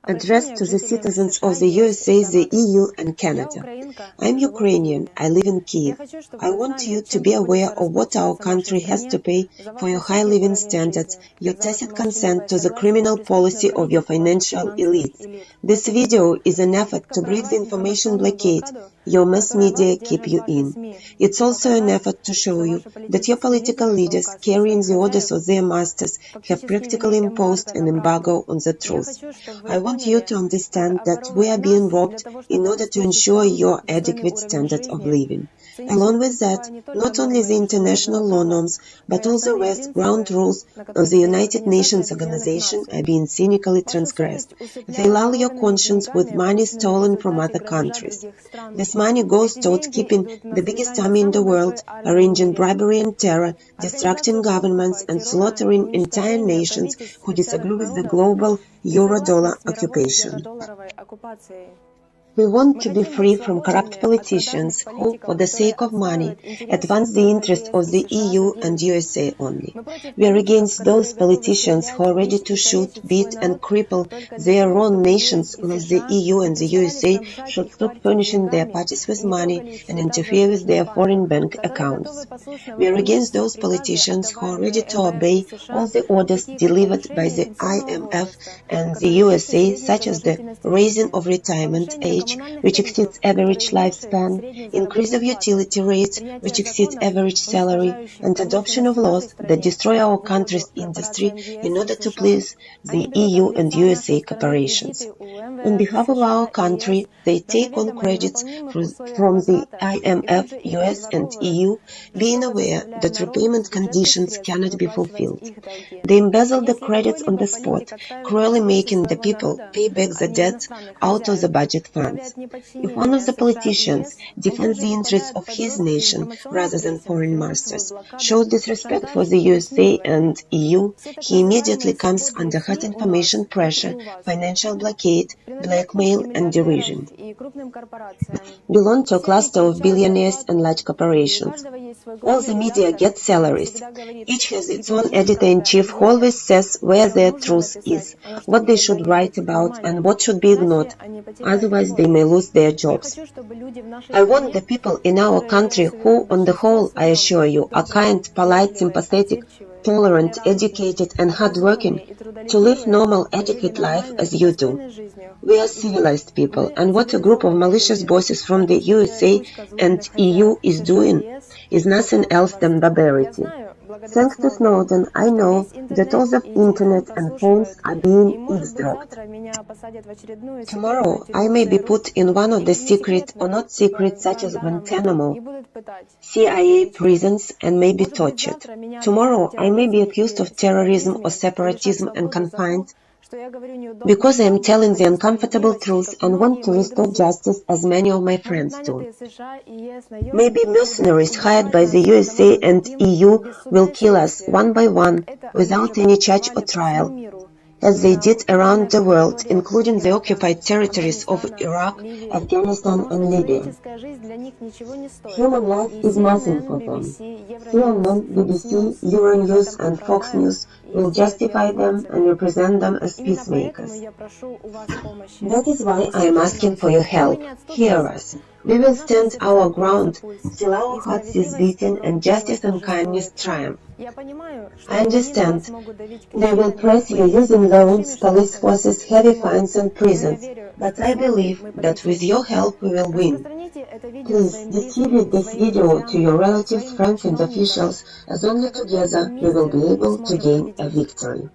addressed to the citizens of the USA, the EU and Canada. I'm Ukrainian, I live in Kyiv. I want you to be aware of what our country has to pay for your high living standards, your tacit consent to the criminal policy of your financial elites. This video is an effort to break the information blockade your mass media keep you in. It's also an effort to show you that your political leaders, carrying the orders of their masters, have practically imposed an embargo on the truth. I want you to understand that we are being robbed in order to ensure your adequate standard of living. Along with that, not only the international law norms, but all the rest ground rules of the United Nations organization are being cynically transgressed. They lull your conscience with money stolen from other countries. This money goes toward keeping the biggest army in the world, arranging bribery and terror, distracting governments, and slaughtering entire nations who disagree with the global euro-dollar occupation. We want to be free from corrupt politicians who, for the sake of money, advance the interests of the EU and USA only. We are against those politicians who are ready to shoot, beat and cripple their own nations unless the EU and the USA should stop furnishing their parties with money and interfere with their foreign bank accounts. We are against those politicians who are ready to obey all the orders delivered by the IMF and the USA, such as the raising of retirement age, which exceeds average lifespan, increase of utility rates, which exceeds average salary, and adoption of laws that destroy our country's industry in order to please the EU and USA corporations. On behalf of our country, they take on credits from the IMF, US and EU, being aware that repayment conditions cannot be fulfilled. They embezzle the credits on the spot, cruelly making the people pay back the debt out of the budget funds. If one of the politicians defends the interests of his nation rather than foreign masters, shows disrespect for the USA and EU, he immediately comes under hot information pressure, financial blockade, blackmail and derision. Belong to a cluster of billionaires and large corporations. All the media get salaries. Each has its own editor-in-chief who always says where their truth is, what they should write about and what should be ignored, otherwise they may lose their jobs. I want the people in our country who, on the whole, I assure you, are kind, polite, sympathetic, tolerant, educated and hardworking, to live normal, adequate life as you do. We are civilized people, and what a group of malicious bosses from the USA and EU is doing is nothing else than barbarity. Thanks to Snowden, I know that all the internet and phones are being eavesdropped. Tomorrow, I may be put in one of the secret or not secret such as Guantanamo, CIA prisons and may be tortured. Tomorrow, I may be accused of terrorism or separatism and confined because I am telling the uncomfortable truth and want to restore justice as many of my friends do. Maybe mercenaries hired by the USA and EU will kill us one by one without any charge or trial, as they did around the world, including the occupied territories of Iraq, Afghanistan and Libya. Human life is nothing for them. CNN, BBC, Euronews and Fox News will justify them and represent them as peacemakers. That is why I am asking for your help. Hear us. We will stand our ground till our hearts is beating and justice and kindness triumph. I understand they will press you using loans, police forces, heavy fines and prisons, but I believe that with your help we will win. Please distribute this video to your relatives, friends and officials, as only together we will be able to gain a victory.